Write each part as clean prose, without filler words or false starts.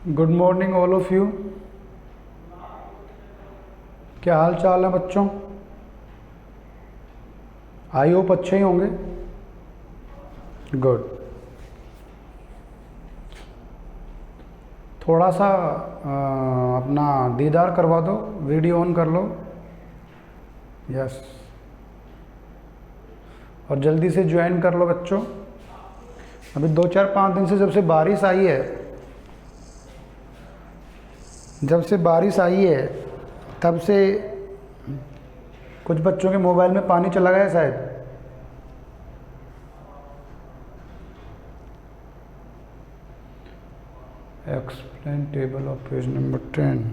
Good morning all of you. क्या हाल चाल है बच्चों? आई होप अच्छे ही होंगे। गुड। थोड़ा सा अपना दीदार करवा दो, वीडियो ऑन कर लो। यस, और जल्दी से ज्वाइन कर लो बच्चों। अभी 2-4-5 दिन से जब से बारिश आई है तब से कुछ बच्चों के मोबाइल में पानी चला गया शायद। Explain table of page number 10।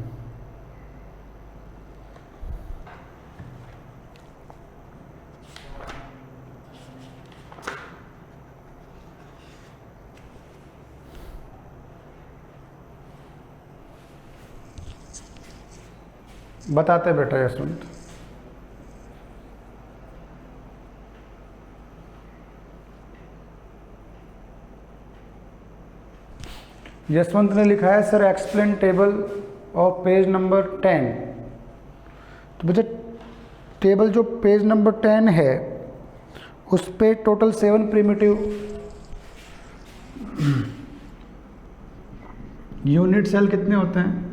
बताते बेटा यशवंत। यशवंत ने लिखा है sir explain table of page number 10। तो बच्चे टेबल जो पेज नंबर 10 है उस पे टोटल 7 प्रिमिटिव यूनिट सेल कितने होते हैं?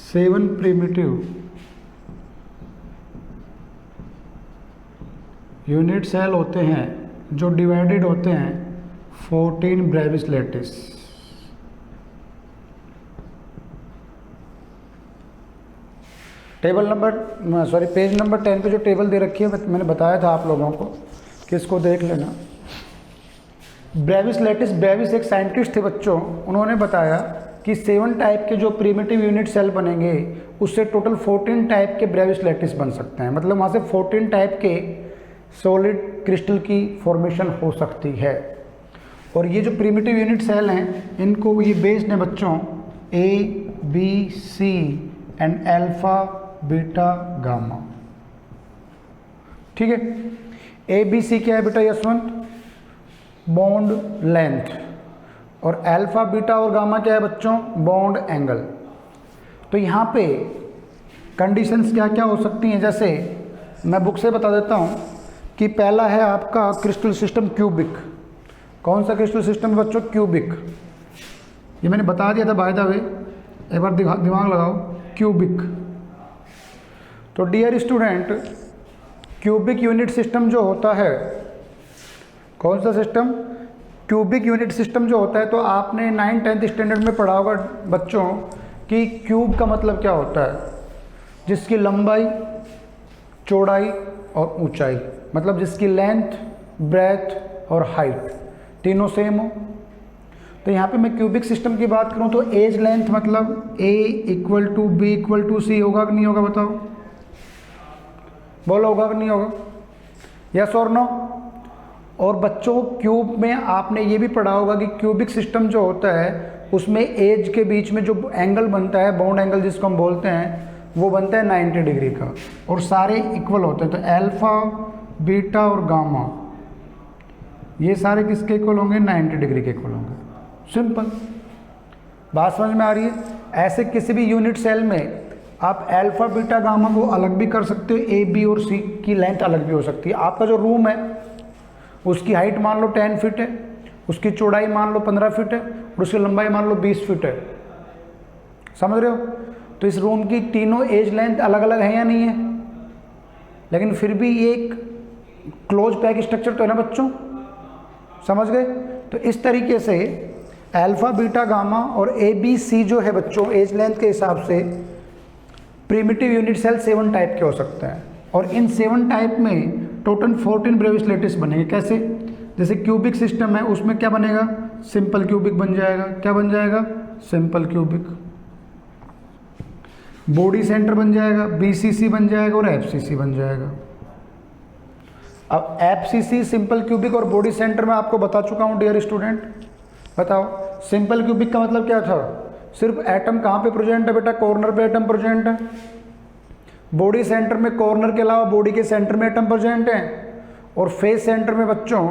7 प्रिमिटिव यूनिट सेल होते हैं जो डिवाइडेड होते हैं 14 Brevis lattice. Table number page number 10 पे जो टेबल दे रखी है मैंने बताया था आप लोगों को कि इसको देख लेना। ब्रेविस लैटिस, ब्रेविस एक साइंटिस्ट थे बच्चों, उन्होंने बताया कि 7 टाइप के जो प्रिमिटिव यूनिट सेल बनेंगे उससे टोटल 14 टाइप के ब्रेविस लैटिस बन सकते हैं। मतलब वहाँ से 14 टाइप के सॉलिड क्रिस्टल की फॉर्मेशन हो सकती है। और ये जो प्रिमिटिव यूनिट सेल हैं इनको ये बेस्ड हैं बच्चों A, B, C and alpha beta gamma. ठीक है, A, B, C क्या है बेटा यशवंत? Bond length. और अल्फा बीटा और गामा क्या है बच्चों? Bond angle. तो यहाँ पे कंडीशंस क्या क्या हो सकती हैं, जैसे मैं बुक से बता देता हूँ कि पहला है आपका क्रिस्टल सिस्टम क्यूबिक। कौन सा क्रिस्टल सिस्टम है बच्चों? क्यूबिक। ये मैंने बता दिया था बाय द वे, एक बार दिमाग लगाओ। क्यूबिक। तो dear student, cubic unit system जो होता है, कौन सा सिस्टम? क्यूबिक यूनिट सिस्टम जो होता है, तो आपने 9th-10th स्टैंडर्ड में पढ़ा होगा बच्चों कि क्यूब का मतलब क्या होता है? जिसकी लंबाई, चौड़ाई और ऊंचाई, मतलब जिसकी लेंथ, ब्रेथ और हाइट तीनों सेम हो। तो यहाँ पे मैं क्यूबिक सिस्टम की बात करूँ तो एज लेंथ मतलब A = B = C होगा कि नहीं होगा? बताओ, बोलो होगा कि नहीं होगा? यस और नो? और बच्चों क्यूब में आपने ये भी पढ़ा होगा कि क्यूबिक सिस्टम जो होता है उसमें एज के बीच में जो एंगल बनता है, बाउंड एंगल जिसको हम बोलते हैं, वो बनता है 90 डिग्री का, और सारे इक्वल होते हैं। तो अल्फा, बीटा और गामा ये सारे किसके इक्वल होंगे? 90 डिग्री के इक्वल होंगे। सिंपल बात समझ में आ रही है? ऐसे किसी भी यूनिट सेल में आप अल्फा बीटा गामा को अलग भी कर सकते हो, A, B और C की लेंथ अलग भी हो सकती है। आपका जो रूम है उसकी हाइट मान लो 10 फीट है, उसकी चौड़ाई मान लो 15 फीट है और उसकी लंबाई मान लो 20 फीट है। समझ रहे हो? तो इस रूम की तीनों एज लेंथ अलग अलग है या नहीं है? लेकिन फिर भी ये एक क्लोज पैक स्ट्रक्चर तो है ना बच्चों, समझ गए? तो इस तरीके से अल्फा बीटा गामा और A, B, C जो है बच्चों एज लेंथ के हिसाब से प्रिमिटिव यूनिट सेल 7 टाइप के हो सकते हैं। और इन 7 टाइप में टोटल 14 ब्रेविस लैटिस बनेंगे। कैसे? जैसे क्यूबिक सिस्टम है उसमें क्या बनेगा? सिंपल क्यूबिक बन जाएगा। क्या बन जाएगा? Simple cubic. बॉडी सेंटर बन जाएगा, BCC बन जाएगा और FCC बन जाएगा। अब FCC, सिंपल क्यूबिक और बॉडी सेंटर में आपको बता चुका हूँ डियर स्टूडेंट। बताओ सिंपल क्यूबिक का मतलब क्या था? सिर्फ एटम कहाँ पे प्रेजेंट है बेटा? कॉर्नर पे एटम प्रेजेंट है। बॉडी सेंटर में कॉर्नर के अलावा बॉडी के सेंटर में एटम प्रेजेंट है, और फेस सेंटर में बच्चों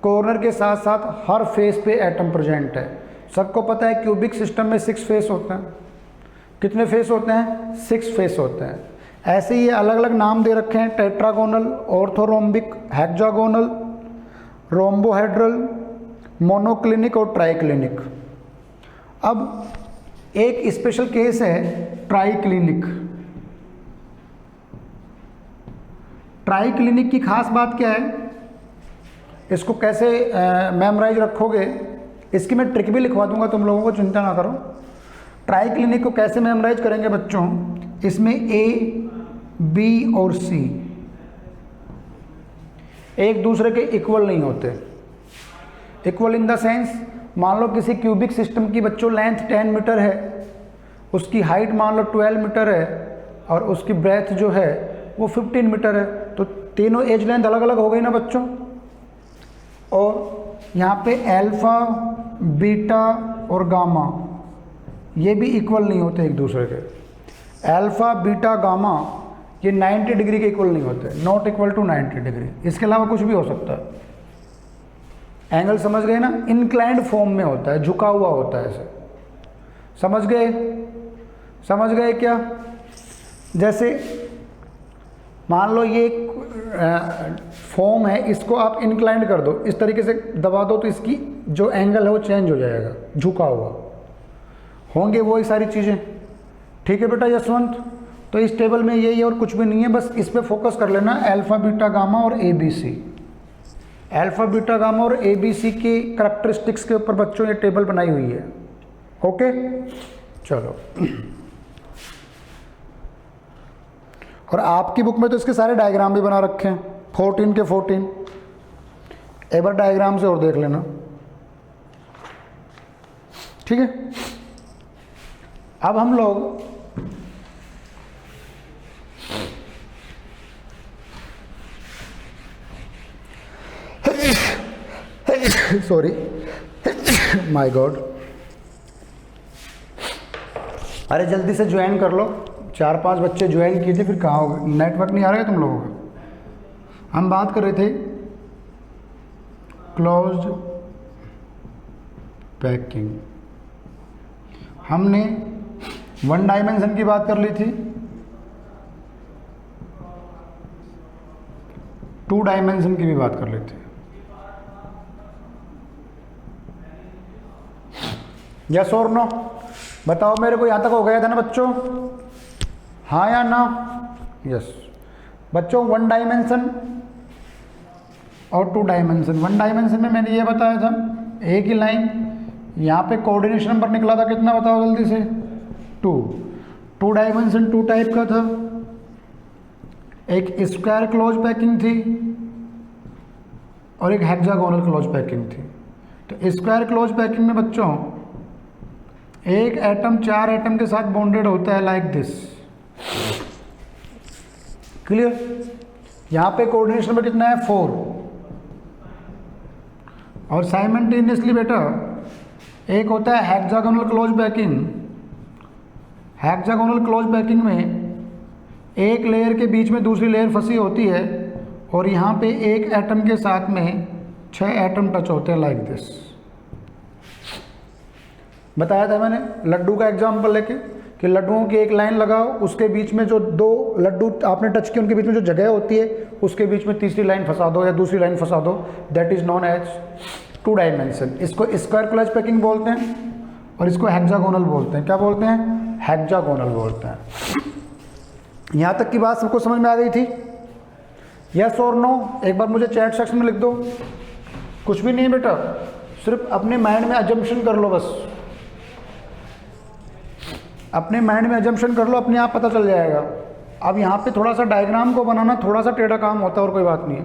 कॉर्नर के साथ साथ हर फेस पे एटम प्रेजेंट है। सबको पता है क्यूबिक सिस्टम में 6 फेस होते हैं। कितने फेस होते हैं? 6 फेस होते हैं। ऐसे ही ये अलग अलग नाम दे रखे हैं, tetragonal, orthorhombic, hexagonal, rhombohedral, monoclinic और ट्राइक्लिनिक। अब एक स्पेशल केस है ट्राइक्लिनिक। ट्राइक्लिनिक की खास बात क्या है, इसको कैसे मेमोराइज रखोगे, इसकी मैं ट्रिक भी लिखवा दूंगा तुम लोगों को, चिंता ना करो। ट्राइक्लिनिक को कैसे मेमोराइज करेंगे बच्चों, इसमें ए, बी और सी एक दूसरे के इक्वल नहीं होते। इक्वल इन द सेंस, मान लो किसी क्यूबिक सिस्टम की बच्चों लेंथ 10 मीटर है, उसकी हाइट मान लो 12 मीटर है और उसकी ब्रेथ जो है वो 15 मीटर है, तो तीनों एज लेंथ अलग अलग हो गई ना बच्चों। और यहाँ पे अल्फा, बीटा और गामा ये भी इक्वल नहीं होते एक दूसरे के। अल्फा, बीटा, गामा ये 90 डिग्री के इक्वल नहीं होते, नॉट इक्वल टू 90 डिग्री। इसके अलावा कुछ भी हो सकता है। एंगल समझ गए ना, इंक्लाइंड फॉर्म में होता है, झुका हुआ होता है ऐसे। समझ गए? समझ गए क्या? जैसे मान लो ये एक फॉर्म है, इसको आप इंक्लाइंड कर दो, इस तरीके से दबा दो तो इसकी जो एंगल है वो चेंज हो जाएगा, झुका हुआ होंगे वही सारी चीज़ें। ठीक है बेटा यशवंत, तो इस टेबल में यही है और कुछ भी नहीं है, बस इस पे फोकस कर लेना, अल्फा, बीटा, गामा और A B C. Alpha, beta, gamma और ए बी सी की करैक्टरिस्टिक्स के ऊपर बच्चों ये टेबल बनाई हुई है। ओके चलो, और आपकी बुक में तो इसके सारे डायग्राम भी बना रखे हैं, 14 के 14। एक बार डायग्राम से और देख लेना, ठीक है। अब हम लोग सॉरी माय गॉड, अरे जल्दी से ज्वाइन कर लो, 4-5 बच्चे ज्वाइन किए थे, फिर कहाँ हो गए? नेटवर्क नहीं आ रहा है तुम लोगों का। हम बात कर रहे थे क्लोज्ड पैकिंग, हमने 1 डायमेंशन की बात कर ली थी, 2 डायमेंशन की भी बात कर ली थी। यस और नो बताओ मेरे को, यहाँ तक हो गया था ना बच्चों? हाँ या ना? यस बच्चों, 1 डायमेंशन और 2 डायमेंशन। 1 डायमेंशन में मैंने ये बताया था, एक ही लाइन, यहाँ पे कोऑर्डिनेशन नंबर निकला था कितना बताओ जल्दी से? 2। 2 डायमेंशन 2 टाइप का था, एक स्क्वायर क्लोज पैकिंग थी और एक हेक्सागोनल क्लोज पैकिंग थी। तो स्क्वायर क्लोज पैकिंग में बच्चों एक एटम 4 एटम के साथ बॉन्डेड होता है लाइक दिस, क्लियर। यहाँ पे कोऑर्डिनेशन नंबर कितना है? 4। और साइमल्टेनियसली बेटा एक होता है hexagonal close packing. Hexagonal close packing में एक लेयर के बीच में दूसरी लेयर फंसी होती है और यहाँ पे एक एटम के साथ में 6 एटम टच होते हैं लाइक दिस। बताया था मैंने लड्डू का एग्जाम्पल लेके कि लड्डुओं की एक लाइन लगाओ, उसके बीच में जो 2 लड्डू आपने टच किए उनके बीच में जो जगह होती है उसके बीच में तीसरी लाइन फंसा दो या दूसरी लाइन फंसा दो, that is known as 2 dimension. इसको स्क्वायर क्लोज पैकिंग बोलते हैं और इसको हेक्सागोनल बोलते हैं। क्या बोलते हैं? हेक्सागोनल बोलते हैं। यहाँ तक की बात सबको समझ में आ गई थी? यस और नो एक बार मुझे चैट सेक्शन में लिख दो। कुछ भी नहीं बेटा, सिर्फ अपने माइंड में अजम्पशन कर लो, बस अपने माइंड में अजम्पशन कर लो, अपने आप पता चल जाएगा। अब यहाँ पे थोड़ा सा डायग्राम को बनाना थोड़ा सा टेढ़ा काम होता है और कोई बात नहीं है।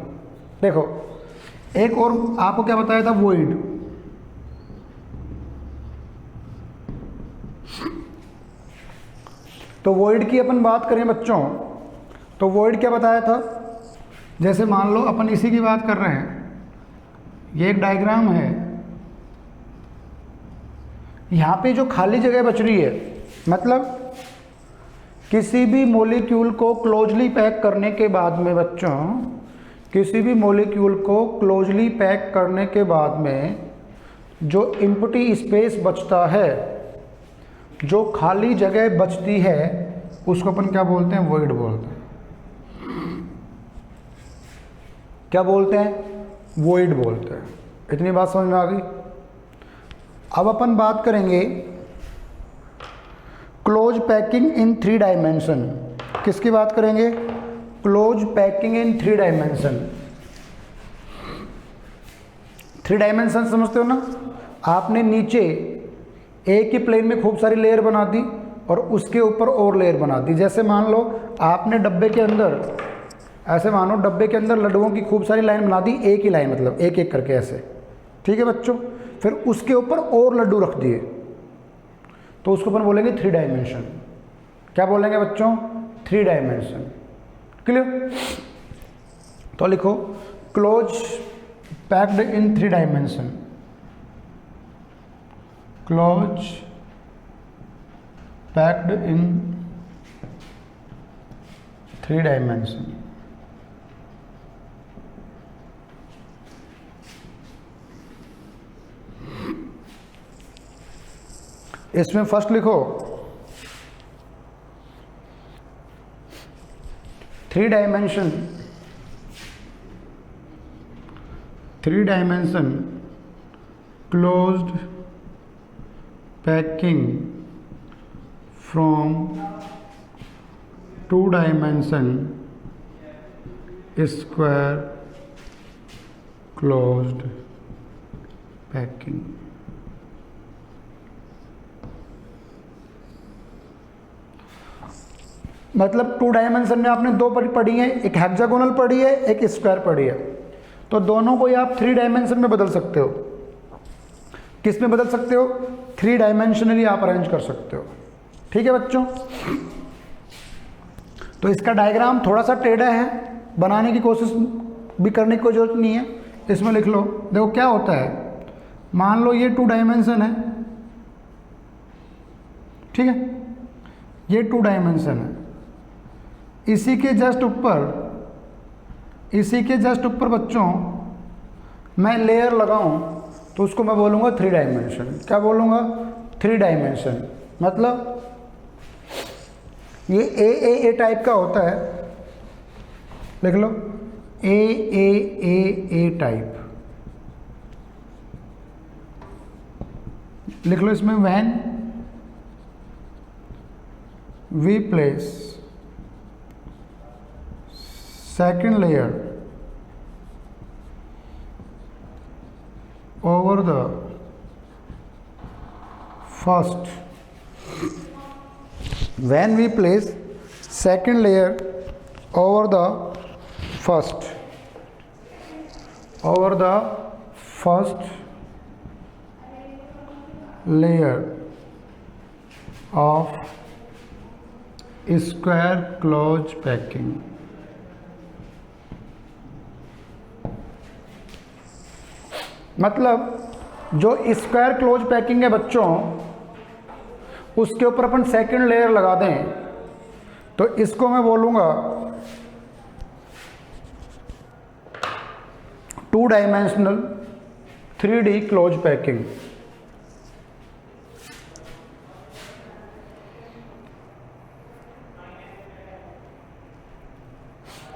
देखो एक और आपको क्या बताया था, वॉइड। तो वॉइड की अपन बात करें बच्चों, तो वॉइड क्या बताया था? जैसे मान लो अपन इसी की बात कर रहे हैं, ये एक डायग्राम है, यहाँ पे जो खाली जगह बच रही है, मतलब किसी भी मॉलिक्यूल को क्लोजली पैक करने के बाद में बच्चों, किसी भी मॉलिक्यूल को क्लोजली पैक करने के बाद में जो एम्प्टी स्पेस बचता है, जो खाली जगह बचती है, उसको अपन क्या बोलते हैं? वॉइड बोलते हैं। क्या बोलते हैं? वॉइड बोलते हैं। इतनी बात समझ में आ गई। अब अपन बात करेंगे क्लोज पैकिंग इन 3 डायमेंशन। किसकी बात करेंगे? Close packing in 3 dimension. 3 dimension समझते हो ना? आपने नीचे एक ही प्लेन में खूब सारी लेयर बना दी और उसके ऊपर और लेयर बना दी। जैसे मान लो आपने डब्बे के अंदर, ऐसे मानो डब्बे के अंदर लड्डुओं की खूब सारी लाइन बना दी, एक ही लाइन, मतलब एक एक करके ऐसे, ठीक है बच्चों। फिर उसके ऊपर और लड्डू रख दिए, तो उसको अपन बोलेंगे 3 डायमेंशन। क्या बोलेंगे बच्चों? 3 डायमेंशन। क्लियर? तो लिखो close packed in 3 dimension. Close packed in 3 dimension. इसमें फर्स्ट लिखो 3 dimension, 3 dimension closed packing from 2 dimension square closed packing. मतलब 2 डायमेंशन में आपने 2 पढ़ी है, एक हेक्सागोनल पढ़ी है, एक स्क्वायर पढ़ी है। तो दोनों को ही आप 3 डायमेंशन में बदल सकते हो। किस में बदल सकते हो? 3 डायमेंशनली आप अरेंज कर सकते हो। ठीक है बच्चों? तो इसका डायग्राम थोड़ा सा टेढ़ा है, बनाने की कोशिश भी करने की कोई जरूरत नहीं है। इसमें लिख लो, देखो क्या होता है। मान लो ये 2 डायमेंशन है, ठीक है, ये 2 डायमेंशन है। इसी के जस्ट ऊपर बच्चों मैं लेयर लगाऊं तो उसको मैं बोलूँगा 3 डायमेंशन। क्या बोलूँगा? 3 डायमेंशन। मतलब ये ए टाइप का होता है, लिख लो ए टाइप लिख लो। इसमें when we place second layer over the first, when we place second layer over the first layer of square close packing, मतलब जो स्क्वायर क्लोज पैकिंग है बच्चों, उसके ऊपर अपन सेकंड लेयर लगा दें तो इसको मैं बोलूँगा 2 डायमेंशनल 3D क्लोज पैकिंग।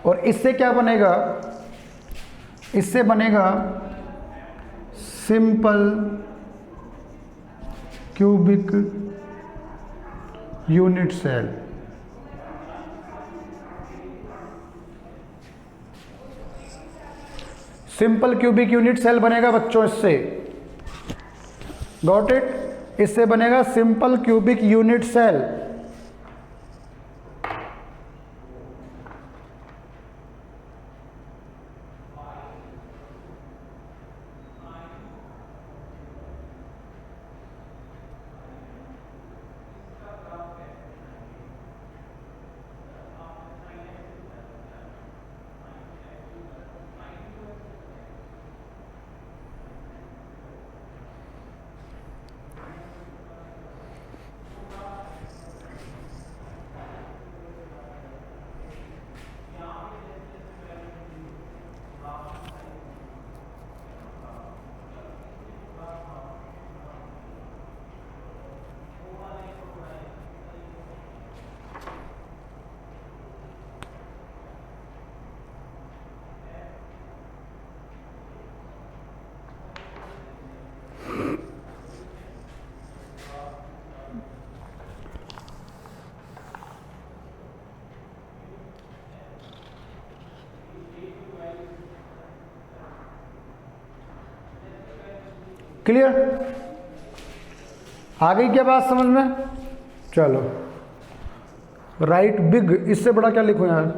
और इससे क्या बनेगा? इससे बनेगा simple cubic unit cell. Simple cubic unit cell बनेगा बच्चों इससे। Got it? इससे बनेगा simple cubic unit cell. Clear? आ गई क्या बात समझ में? चलो, राइट बिग, इससे बड़ा क्या लिखूं यार?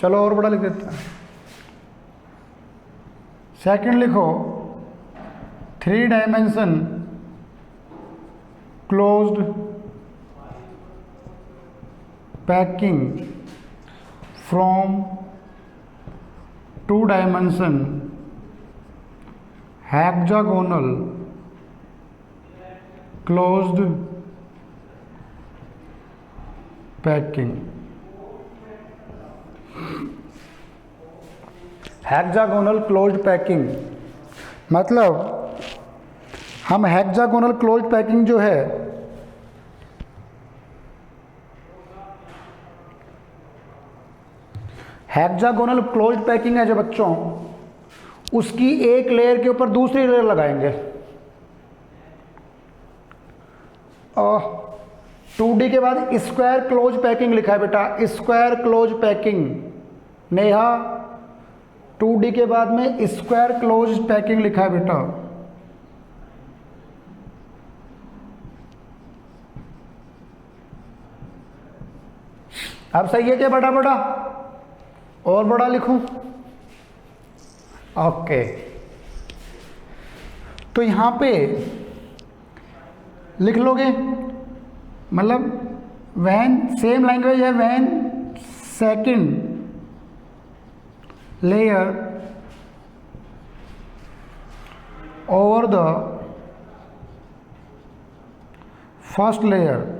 चलो और बड़ा लिख देते हैं। सेकंड लिखो, 3 dimension closed packing from 2 dimension hexagonal closed packing. Hexagonal closed packing मतलब हम हेक्सागोनल क्लोज्ड पैकिंग जो है हेक्सागोनल क्लोज्ड पैकिंग है जो बच्चों, उसकी एक लेयर के ऊपर दूसरी लेयर लगाएंगे। 2D के बाद स्क्वायर क्लोज पैकिंग लिखा है बेटा, square close packing. Neha 2D के बाद में स्क्वायर क्लोज पैकिंग लिखा है बेटा। अब सही है क्या? बड़ा बड़ा और बड़ा लिखूं? ओके, तो यहां पे लिख लोगे, मतलब व्हेन सेम लैंग्वेज है, when second layer over the first layer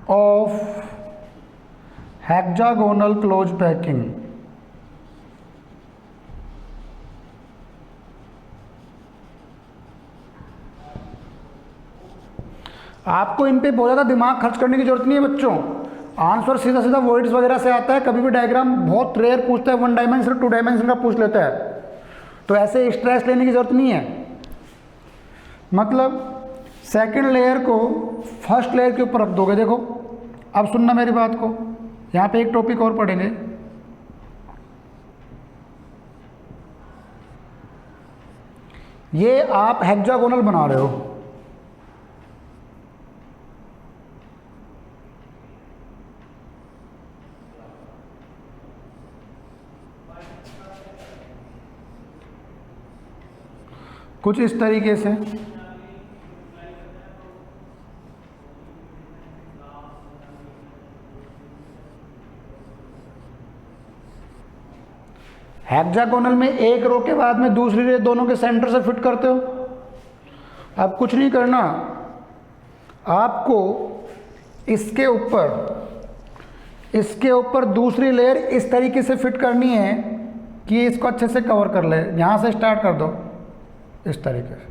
of hexagonal close packing आपको इन पे बहुत ज़्यादा दिमाग खर्च करने की जरूरत नहीं है बच्चों। आंसर सीधा सीधा वर्ड्स वगैरह से आता है। कभी भी डायग्राम बहुत रेयर पूछता है, 1 डायमेंशन 2 डायमेंशन का पूछ लेता है, तो ऐसे स्ट्रेस लेने की जरूरत नहीं है। मतलब सेकंड लेयर को फर्स्ट लेयर के ऊपर रख दोगे। देखो अब सुनना मेरी बात को, यहाँ पे एक टॉपिक और पढ़ेंगे। ये आप हेक्सागोनल बना रहे हो, कुछ इस तरीके से। हेक्सागोनल में एक रो के बाद में दूसरी रो दोनों के सेंटर से फिट करते हो। अब कुछ नहीं करना, आपको इसके ऊपर दूसरी लेयर इस तरीके से फिट करनी है कि इसको अच्छे से कवर कर ले। यहां से स्टार्ट कर दो इस तरीके से।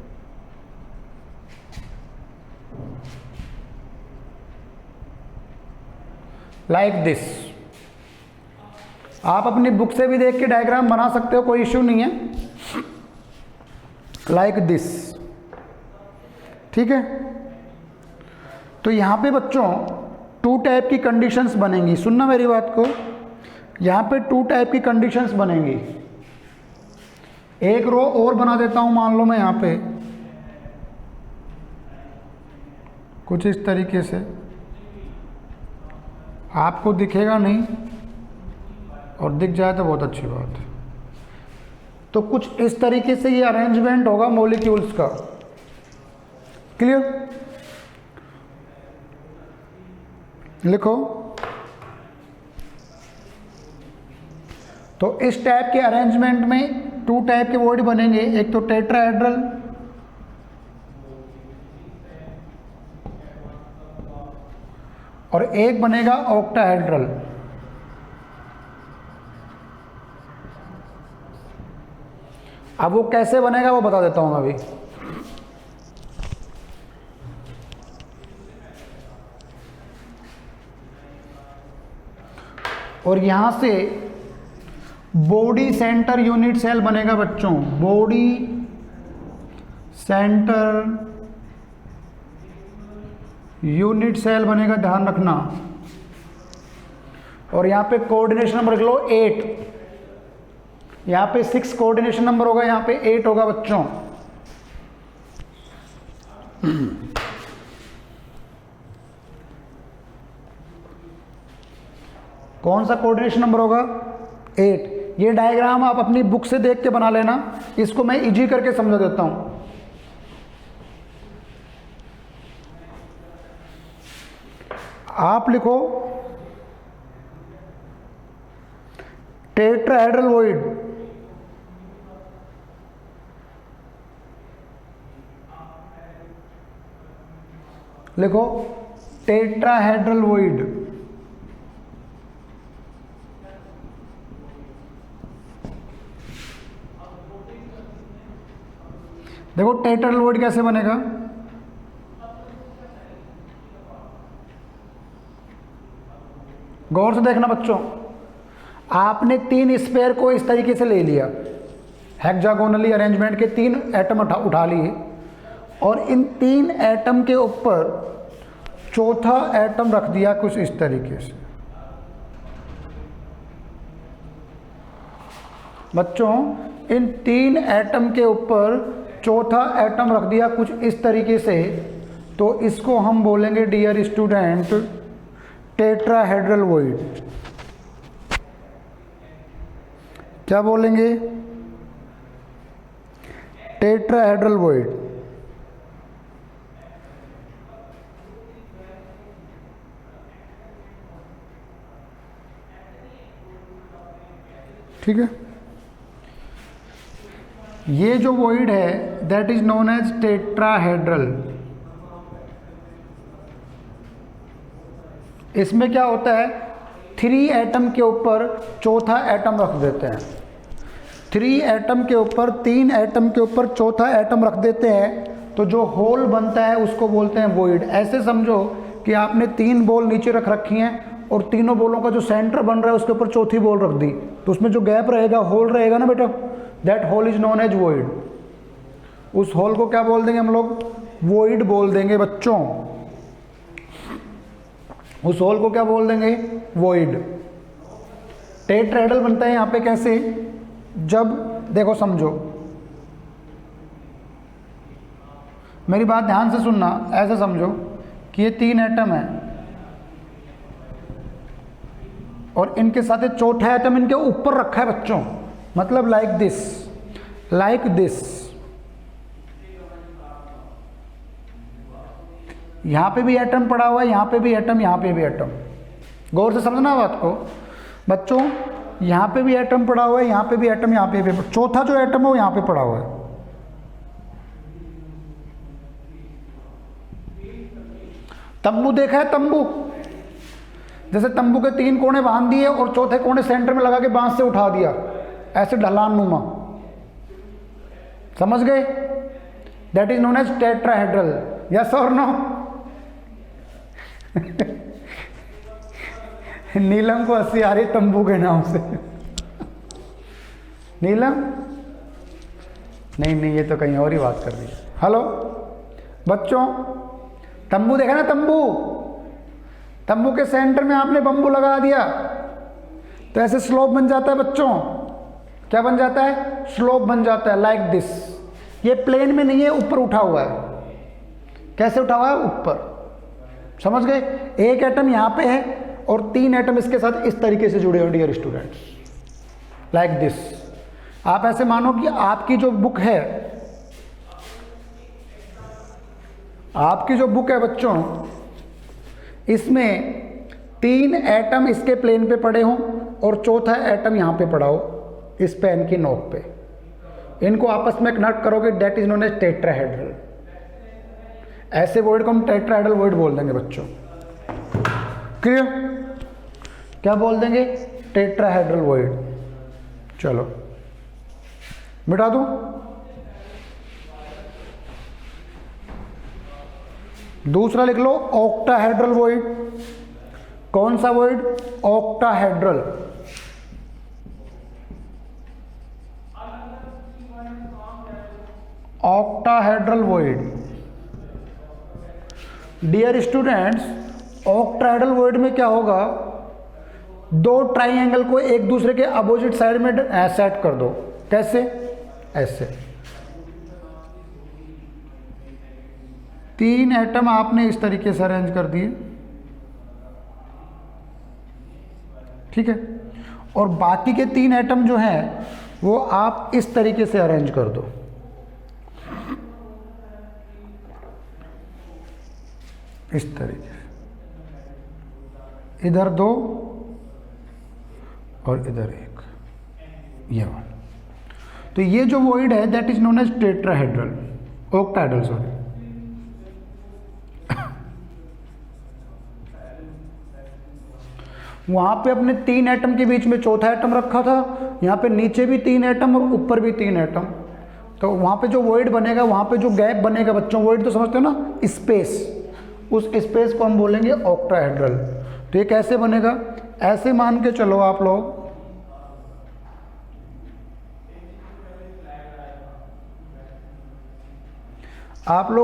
Like this. आप अपनी बुक से भी देख के डायग्राम बना सकते हो, कोई इश्यू नहीं है। लाइक दिस, ठीक है। तो यहां पे बच्चों 2 टाइप की कंडीशंस बनेंगी। सुनना मेरी बात को, यहां पे 2 टाइप की कंडीशंस बनेंगी। एक रो और बना देता हूं, मान लो मैं यहां पे कुछ इस तरीके से, आपको दिखेगा नहीं और दिख जाए तो बहुत अच्छी बात है। तो कुछ इस तरीके से ये अरेंजमेंट होगा मॉलिक्यूल्स का। क्लियर? लिखो। तो इस टाइप के अरेंजमेंट में 2 टाइप के वर्ड बनेंगे। एक तो टेट्राहेड्रल और एक बनेगा ऑक्टाहेड्रल। अब वो कैसे बनेगा वो बता देता हूं मैं अभी। और यहां से बॉडी सेंटर यूनिट सेल बनेगा बच्चों। बॉडी सेंटर यूनिट सेल बनेगा, ध्यान रखना। और यहाँ पे कोऑर्डिनेशन नंबर लिख लो 8, यहाँ पे 6 कोऑर्डिनेशन नंबर होगा, यहाँ पे 8 होगा बच्चों। कौन सा कोऑर्डिनेशन नंबर होगा? 8। ये डायग्राम आप अपनी बुक से देख के बना लेना, इसको मैं इजी करके समझा देता हूं। आप लिखो टेट्राहेड्रल वॉइड, लिखो टेट्राहेड्रल वॉइड। देखो टेट्राहेड्रल वॉइड कैसे बनेगा? गौर से देखना बच्चों, आपने 3 स्पेयर को इस तरीके से ले लिया, हेक्सागोनली अरेंजमेंट के 3 एटम उठा लिए, और इन 3 एटम के ऊपर चौथा एटम रख दिया कुछ इस तरीके से। बच्चों इन 3 एटम के ऊपर चौथा एटम रख दिया कुछ इस तरीके से, तो इसको हम बोलेंगे डियर स्टूडेंट टेट्राहेड्रल वॉइड। क्या बोलेंगे? Tetrahedral void. ठीक है, ये जो वॉइड है that is known as tetrahedral. इसमें क्या होता है, 3 एटम के ऊपर चौथा एटम रख देते हैं, 3 एटम के ऊपर 3 एटम के ऊपर चौथा एटम रख देते हैं, तो जो होल बनता है उसको बोलते हैं वॉइड। ऐसे समझो कि आपने 3 बॉल नीचे रख रखी हैं और तीनों बॉलों का जो सेंटर बन रहा है उसके ऊपर चौथी बॉल रख दी, तो उसमें जो गैप रहेगा, होल रहेगा ना बेटा, that hole is known as void. उस होल को क्या बोल देंगे हम लोग? वॉइड बोल देंगे बच्चों। उस होल को क्या बोल देंगे? वॉइड। टेट्राहेड्रल बनता है यहां पे कैसे? जब देखो समझो, मेरी बात ध्यान से सुनना, ऐसे समझो कि ये 3 एटम है और इनके साथ एक चौथा एटम इनके ऊपर रखा है बच्चों, मतलब लाइक दिस, लाइक दिस। यहां पे भी एटम पड़ा हुआ है, यहां पे भी एटम, यहां पे भी एटम। गौर से समझना बात को बच्चों, यहां पे भी एटम पड़ा हुआ है, यहां पे भी एटम, यहां पे भी। चौथा जो एटम है वो यहां पे पड़ा हुआ है। तंबू देखा है? तंबू, जैसे तंबू के 3 कोने बांध दिए और चौथे कोने सेंटर में लगा के बांस से उठा दिया, ऐसे ढलान नुमा, समझ गए? That is known as tetrahedral. Yes और नो? नीलम को हंसी आ रही तंबू के नाम से। नीलम नहीं, ये तो कहीं और ही बात कर रही है। हेलो बच्चों, तंबू देखा ना? तंबू, तंबू के सेंटर में आपने बंबू लगा दिया तो ऐसे स्लोप बन जाता है बच्चों। क्या बन जाता है? स्लोप बन जाता है, लाइक दिस। ये प्लेन में नहीं है, ऊपर उठा हुआ है। कैसे उठा हुआ है? ऊपर। समझ गए? एक एटम यहां पे है और 3 एटम इसके साथ इस तरीके से जुड़े हो डियर स्टूडेंट्स, लाइक दिस। आप ऐसे मानो कि आपकी जो बुक है, आपकी जो बुक है बच्चों, इसमें 3 एटम इसके प्लेन पे पड़े हों और चौथा एटम यहां पे पड़ा हो इस पेन की नोक पे। इनको आपस में कनेक्ट करोगे, that is known as tetrahedral. ऐसे वर्ड को हम टेट्राहेड्रल वर्ड बोल देंगे बच्चों। क्लियर? क्या बोल देंगे? Tetrahedral word. चलो मिटा दूं? दूसरा लिख लो ऑक्टाहेड्रल वॉइड। कौन सा void? Octahedral. Octahedral void. Dear students, octahedral void में क्या होगा? दो ट्राइंगल को एक दूसरे के अपोजिट साइड में सेट कर दो। कैसे? ऐसे। 3 एटम आपने इस तरीके से अरेंज कर दिए, ठीक है, और बाकी के 3 एटम जो हैं वो आप इस तरीके से अरेंज कर दो। इस तरीके से, इधर 2 और इधर 1, ये वाला। तो ये जो वॉइड है that is known as tetrahedral, octahedral sorry. वहां पे अपने 3 एटम के बीच में चौथा एटम रखा था, यहाँ पे नीचे भी 3 एटम और ऊपर भी 3 एटम। तो वहां पे जो वॉइड बनेगा, वहां पे जो गैप बनेगा, बच्चों वॉइड तो समझते हो ना, स्पेस, उस स्पेस को हम बोलेंगे ऑक्टाहेड्रल। तो ये कैसे बनेगा? ऐसे मान के चलो आप लोग,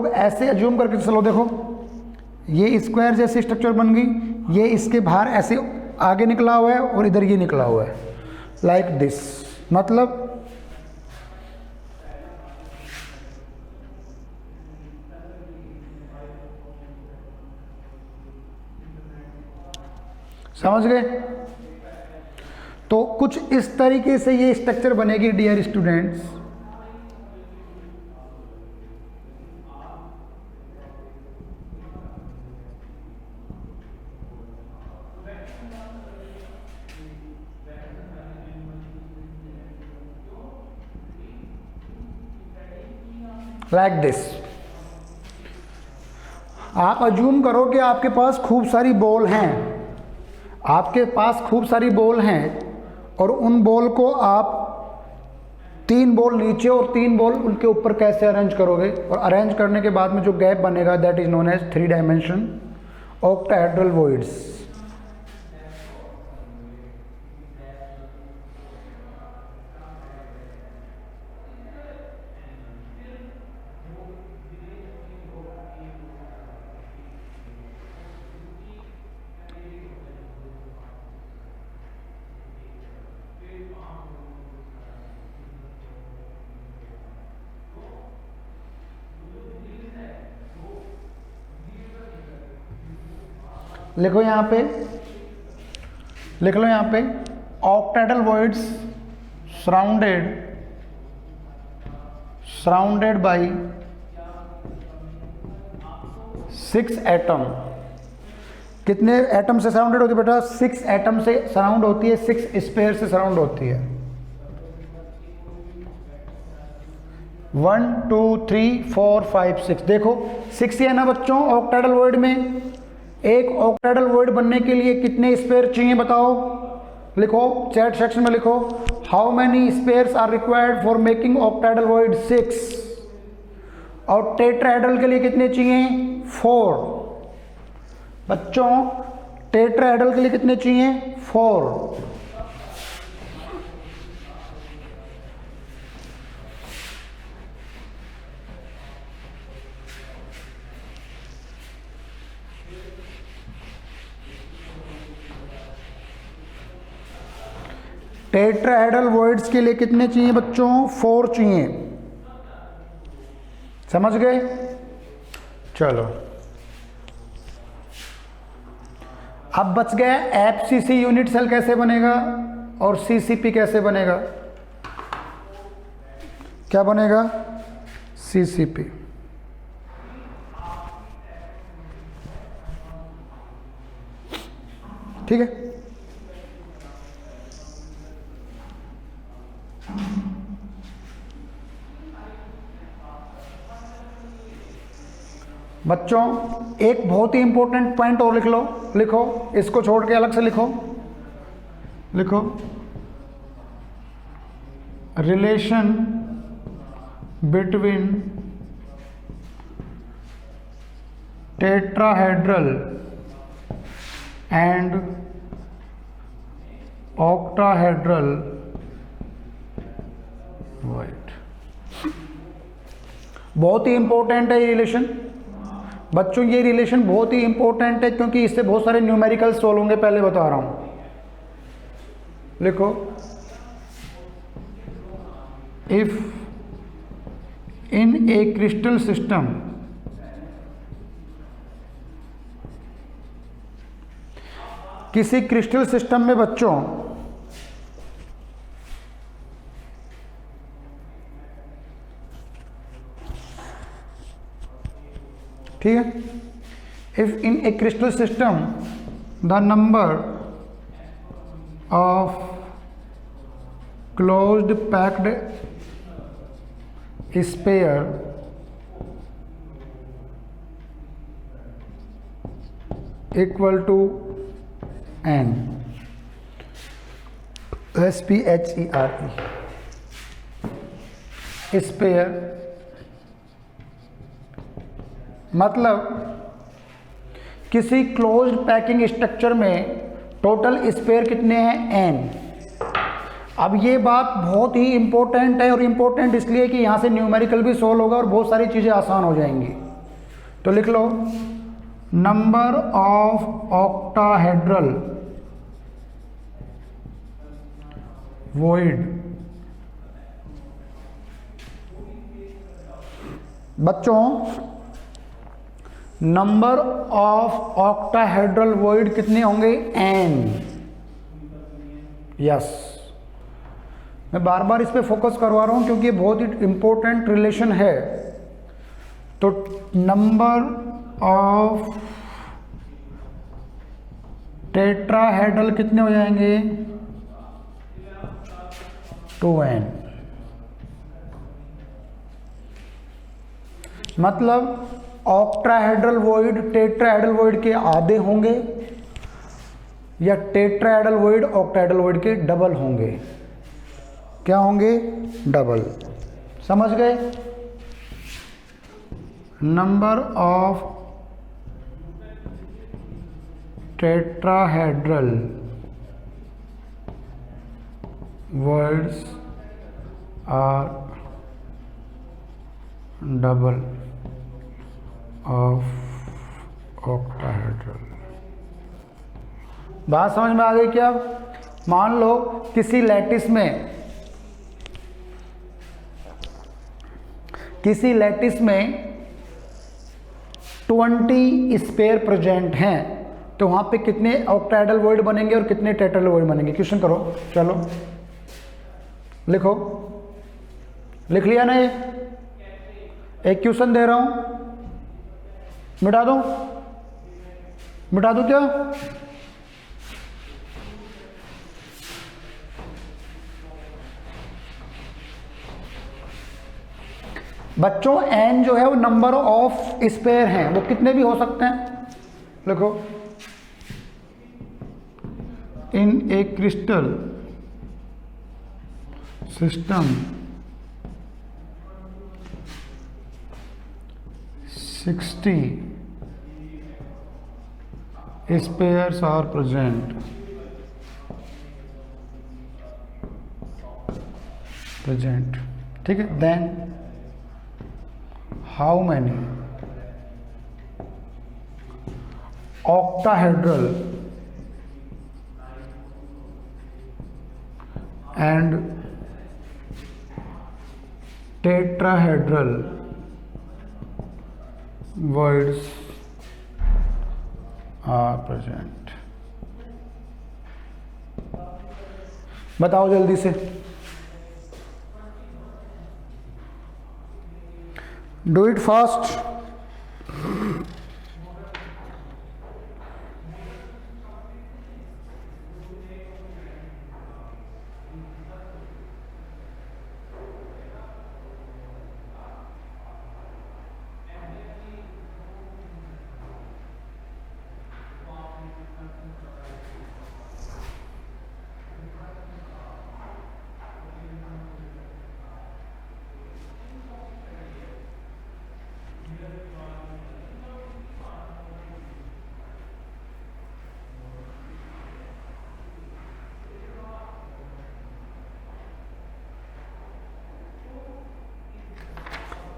ऐसे अज्यूम करके चलो, देखो ये स्क्वायर जैसी स्ट्रक्चर बन गई, ये इसके बाहर ऐसे आगे निकला हुआ है और इधर ये निकला हुआ है, लाइक दिस। मतलब समझ गए? तो कुछ इस तरीके से ये स्ट्रक्चर बनेगी डियर स्टूडेंट्स। Like this. आप अज्यूम करो कि आपके पास खूब सारी बॉल हैं, आपके पास खूब सारी बॉल हैं, और उन बॉल को आप 3 बॉल नीचे और 3 बॉल उनके ऊपर कैसे अरेंज करोगे? और अरेंज करने के बाद में जो गैप बनेगा that is known as 3 dimension octahedral voids. लिखो यहाँ पे, लिख लो यहाँ पे, octahedral voids surrounded by 6 atom. कितने एटम से सराउंडेड होती है बेटा? 6 एटम से सराउंड होती है, 6 स्फीयर से सराउंड होती है। 1 2 3 4 5 6। देखो 6 ही है ना बच्चों ऑक्टाहेड्रल वॉइड में। एक ऑक्टाहेड्रल वॉइड बनने के लिए कितने स्पेयर चाहिए बताओ? लिखो चैट सेक्शन में लिखो, how many spheres are required for making octahedral void? 6। और टेट्राहेड्रल के लिए कितने चाहिए? 4। बच्चों टेट्राहेड्रल के लिए कितने चाहिए? 4। टेट्राहेड्रल वॉइड्स के लिए कितने चाहिए बच्चों? 4 चाहिए। समझ गए? चलो अब बच गया एफसीसी यूनिट सेल कैसे बनेगा और सीसीपी कैसे बनेगा। क्या बनेगा? सीसीपी। ठीक है, बच्चों एक बहुत ही इंपॉर्टेंट पॉइंट और लिख लो, लिखो, इसको छोड़ के अलग से लिखो, लिखो relation between tetrahedral and octahedral void. बहुत ही इंपॉर्टेंट है ये रिलेशन बच्चों, ये रिलेशन बहुत ही इंपॉर्टेंट है क्योंकि इससे बहुत सारे न्यूमेरिकल सोल्व होंगे, पहले बता रहा हूं। लिखो, if in a crystal system किसी क्रिस्टल सिस्टम में बच्चों ठीक है, if in a crystal system the number of closed packed sphere equal to n, SPHERE, sphere मतलब किसी क्लोज्ड पैकिंग स्ट्रक्चर में टोटल स्पेयर कितने हैं n। अब ये बात बहुत ही इंपॉर्टेंट है, और इंपॉर्टेंट इसलिए कि यहाँ से न्यूमेरिकल भी सोल्व होगा और बहुत सारी चीज़ें आसान हो जाएंगी। तो लिख लो, नंबर ऑफ ऑक्टाहेड्रल वॉइड, बच्चों नंबर ऑफ ऑक्टाहेड्रल वॉइड कितने होंगे n। यस, मैं बार बार इस पे फोकस करवा रहा हूं क्योंकि ये बहुत ही इंपॉर्टेंट रिलेशन है। तो नंबर ऑफ टेट्राहेड्रल कितने हो जाएंगे 2n, मतलब ऑक्टाहेड्रल वॉइड टेट्राहेड्रल वॉइड के आधे होंगे या टेट्राहेड्रल वॉइड ऑक्टाहेड्रल वॉइड के डबल होंगे। क्या होंगे? डबल। समझ गए? Number of tetrahedral voids are double of octahedral. बात समझ में आ गई क्या? मान लो किसी लैटिस में 20 स्पेयर प्रेजेंट हैं, तो वहां पे कितने ऑक्टाहेड्रल वॉइड बनेंगे और कितने टेट्राहेड्रल वॉइड बनेंगे? क्वेश्चन करो, चलो लिखो। लिख लिया ना? ये एक क्वेश्चन दे रहा हूं, मिटा दो? मिटा दो क्या? बच्चों n जो है वो नंबर ऑफ स्पेयर हैं, वो कितने भी हो सकते हैं। लिखो, in a crystal system 60 spheres are present. ठीक है, then how many octahedral and tetrahedral voids are present। बताओ जल्दी से। Do it fast.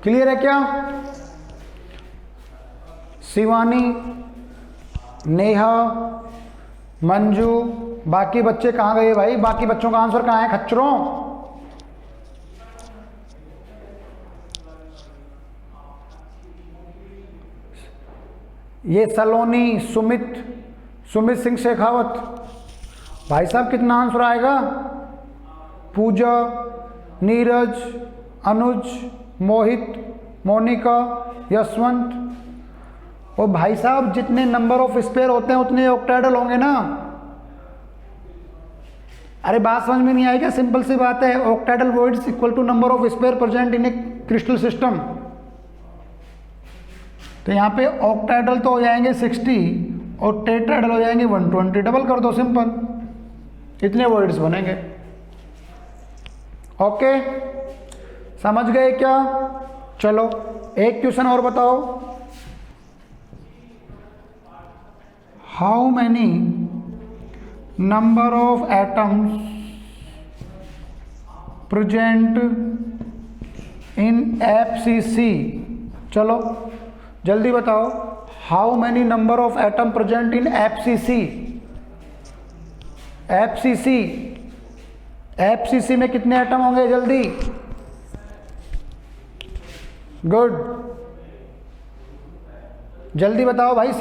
क्लियर है क्या? शिवानी, नेहा, मंजू, बाकी बच्चे कहाँ गए भाई? बाकी बच्चों का आंसर कहाँ है खच्चरों? ये सलोनी, सुमित सिंह शेखावत। भाई साहब कितना आंसर आएगा? पूजा, नीरज, अनुज, मोहित, मोनिका, यशवंत। और भाई साहब जितने नंबर ऑफ स्पेयर होते हैं उतने ऑक्टेडल होंगे ना। अरे बात समझ में नहीं आई क्या? सिंपल सी बात है, octahedral voids equal to number of sphere present in a crystal system. तो यहाँ पे ऑक्टेडल तो हो जाएंगे 60 और टेट्राहेड्रल हो जाएंगे 120। डबल कर दो, सिंपल, इतने वॉइड्स बनेंगे। ओके, समझ गए क्या? चलो एक क्वेश्चन और बताओ। How many number of atoms present in FCC? चलो जल्दी बताओ, how many number of atom present in FCC? FCC में कितने एटम होंगे? जल्दी, गुड, जल्दी बताओ भाई।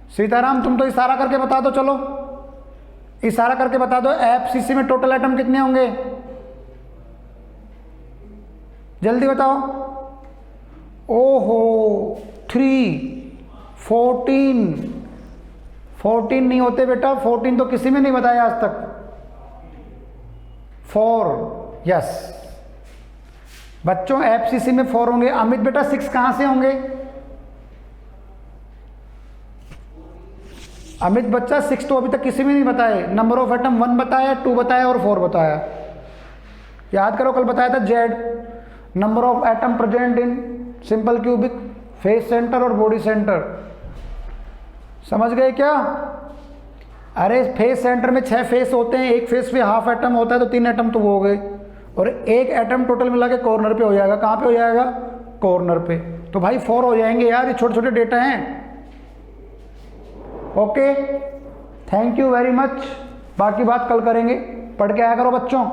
सीताराम तुम तो इशारा करके बता दो। चलो इशारा करके बता दो, FCC में टोटल एटम कितने होंगे? जल्दी बताओ। ओहो 3, 14 नहीं होते बेटा, 14 तो किसी में नहीं बताया आज तक। 4, यस बच्चों, FCC में 4 होंगे। अमित बेटा 6 कहां से होंगे? अमित बच्चा 6 तो अभी तक किसी में नहीं बताए। नंबर ऑफ एटम 1 बताया, 2 बताया और 4 बताया। याद करो, कल बताया था Z, number of atom present in simple cubic, face centre और बॉडी सेंटर। समझ गए क्या? अरे फेस सेंटर में 6 फेस होते हैं, एक फेस पे हाफ एटम होता है, तो 3 एटम तो वो हो गए, और एक एटम टोटल मिला के कॉर्नर पे हो जाएगा। कहाँ पे हो जाएगा? कॉर्नर पे। तो भाई 4 हो जाएंगे यार, ये छोटे छोटे डेटा हैं। Okay, thank you very much. बाकी बात कल करेंगे। पढ़ के आया करो बच्चों।